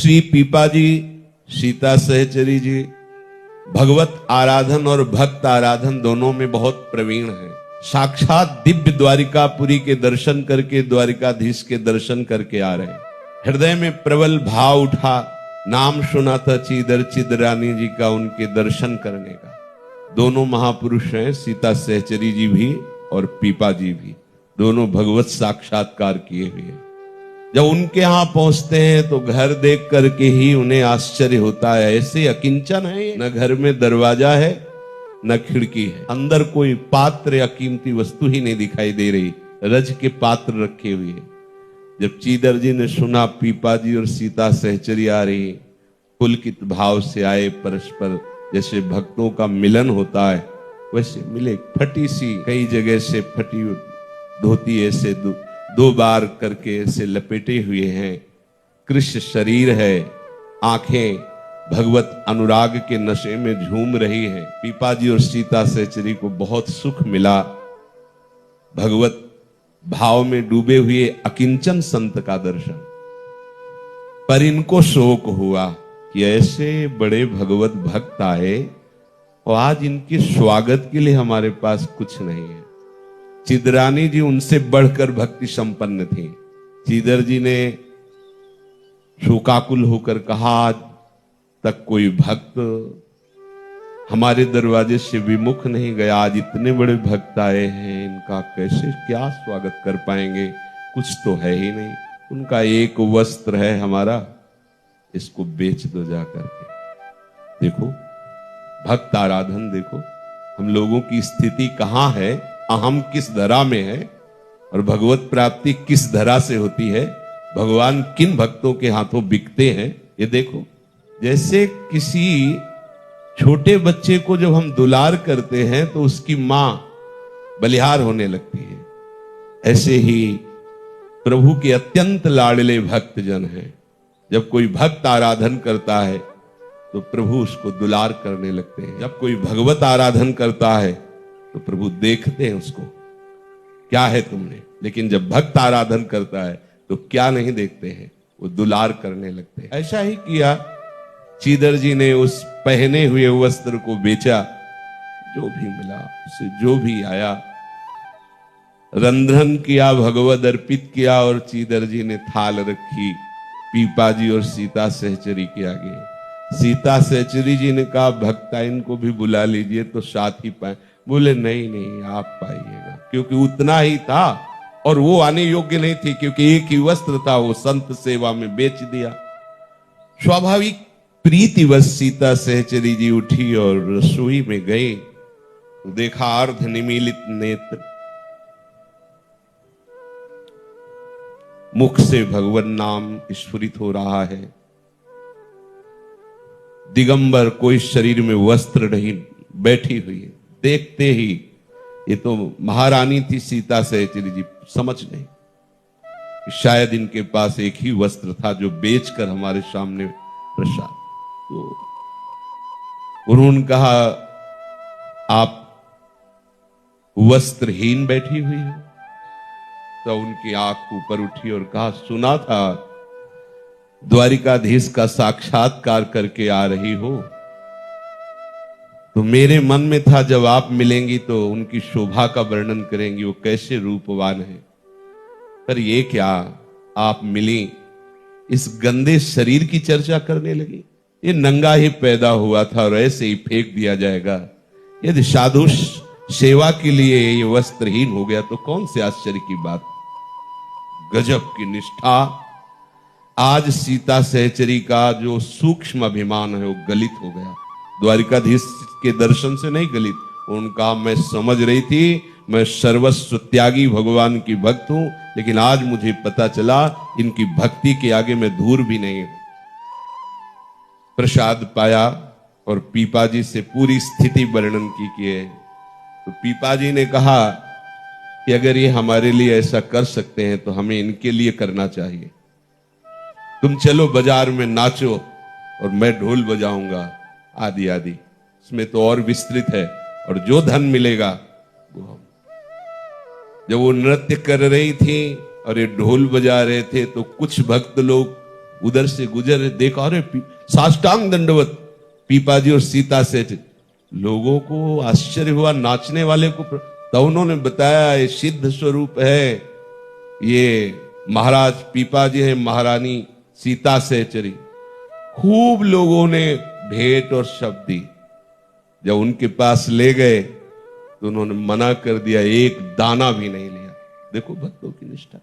श्री पीपा जी, सीता सहचरी जी भगवत आराधन और भक्त आराधन दोनों में बहुत प्रवीण है। साक्षात दिव्य द्वारिकापुरी के दर्शन करके द्वारिकाधीश के दर्शन करके आ रहे हैं। हृदय में प्रबल भाव उठा, नाम सुना था चीदर चिदरानी जी का, उनके दर्शन करने का। दोनों महापुरुष हैं, सीता सहचरी जी भी और पीपा जी भी, दोनों भगवत साक्षात्कार किए हुए हैं। जब उनके यहां पहुंचते हैं तो घर देख करके ही उन्हें आश्चर्य होता है। ऐसे अकिंचन है, न घर में दरवाजा है न खिड़की है, अंदर कोई पात्र या कीमती वस्तु ही नहीं दिखाई दे रही, रज के पात्र रखे हुए हैं। जब चीदर जी ने सुना पीपा जी और सीता सहचरी आ रही, पुलकित भाव से आए, परस्पर जैसे भक्तों का मिलन होता है वैसे मिले। फटी सी, कई जगह से फटी धोती ऐसे दो बार करके ऐसे लपेटे हुए हैं, कृष्ण शरीर है, आंखें भगवत अनुराग के नशे में झूम रही हैं। पीपा जी और सीता सहचरी को बहुत सुख मिला, भगवत भाव में डूबे हुए अकिंचन संत का दर्शन। पर इनको शोक हुआ कि ऐसे बड़े भगवत भक्त आए और आज इनके स्वागत के लिए हमारे पास कुछ नहीं है। चिदरानी जी उनसे बढ़कर भक्ति संपन्न थी। चीदर जी ने शोकाकुल होकर कहा, आज तक कोई भक्त हमारे दरवाजे से विमुख नहीं गया, आज इतने बड़े भक्त आए हैं, इनका कैसे क्या स्वागत कर पाएंगे, कुछ तो है ही नहीं। उनका एक वस्त्र है हमारा, इसको बेच दो जा करके। देखो भक्त आराधन, देखो हम लोगों की स्थिति कहां है, अहम किस धरा में है और भगवत प्राप्ति किस धरा से होती है, भगवान किन भक्तों के हाथों बिकते हैं। ये देखो, जैसे किसी छोटे बच्चे को जब हम दुलार करते हैं तो उसकी मां बलिहार होने लगती है, ऐसे ही प्रभु के अत्यंत लाडले भक्तजन हैं। जब कोई भक्त आराधन करता है तो प्रभु उसको दुलार करने लगते हैं। जब कोई भगवत आराधन करता है तो प्रभु देखते हैं उसको, क्या है तुमने। लेकिन जब भक्त आराधन करता है तो क्या नहीं देखते हैं, वो दुलार करने लगते हैं। ऐसा ही किया, चीदर जी ने उस पहने हुए वस्त्र को बेचा, जो भी मिला उसे जो भी आया रंध्रन किया, भगवत अर्पित किया और चीदर जी ने थाल रखी पीपा जी और सीता सहचरी के आगे। सीता सहचरी जी ने कहा, भक्ता इनको भी बुला लीजिए तो साथ ही पाए। बोले नहीं नहीं आप पाइएगा, क्योंकि उतना ही था और वो आने योग्य नहीं थी, क्योंकि एक ही वस्त्र था, वो संत सेवा में बेच दिया। स्वाभाविक प्रीतिवश सीता सहचरी जी उठी और रसोई में गई, देखा अर्ध निमीलित नेत्र, मुख से भगवान नाम स्फुरित हो रहा है, दिगंबर, कोई शरीर में वस्त्र नहीं, बैठी हुई है। देखते ही ये तो महारानी थी सीता सहचरी जी, समझ नहीं शायद इनके पास एक ही वस्त्र था जो बेचकर हमारे सामने प्रसाद। तो उन्होंने कहा, आप वस्त्रहीन बैठी हुई हो। तो उनकी आंख ऊपर उठी और कहा, सुना था द्वारिकाधीश का साक्षात्कार करके आ रही हो, तो मेरे मन में था जब आप मिलेंगी तो उनकी शोभा का वर्णन करेंगी, वो कैसे रूपवान है। पर ये क्या, आप मिली, इस गंदे शरीर की चर्चा करने लगी। ये नंगा ही पैदा हुआ था और ऐसे ही फेंक दिया जाएगा। यदि साधु सेवा के लिए ये वस्त्रहीन हो गया तो कौन से आश्चर्य की बात। गजब की निष्ठा। आज सीता सहचरी का जो सूक्ष्म अभिमान है वो गलित हो गया। द्वारिकाधीश के दर्शन से नहीं गलित, उनका मैं समझ रही थी मैं सर्वस्व त्यागी भगवान की भक्त हूं, लेकिन आज मुझे पता चला इनकी भक्ति के आगे मैं धूर भी नहीं हूं। प्रसाद पाया और पीपा जी से पूरी स्थिति वर्णन की है। तो पीपा जी ने कहा कि अगर ये हमारे लिए ऐसा कर सकते हैं तो हमें इनके लिए करना चाहिए। तुम चलो बाजार में नाचो और मैं ढोल बजाऊंगा, आदि आदि। इसमें तो और विस्तृत है, और जो धन मिलेगा वो हम। जब वो नृत्य कर रही थी और ये ढोल बजा रहे थे तो कुछ भक्त लोग उधर से गुजर देखा, अरे साष्टांग दंडवत पीपा जी और सीता सेठ। लोगों को आश्चर्य हुआ, नाचने वाले को। तो उन्होंने बताया ये सिद्ध स्वरूप है, ये महाराज पीपा जी है, महारानी सीता सहचरी। खूब लोगों ने भेंट और शब्द दी। जब उनके पास ले गए तो उन्होंने मना कर दिया, एक दाना भी नहीं लिया। देखो भक्तों की निष्ठा।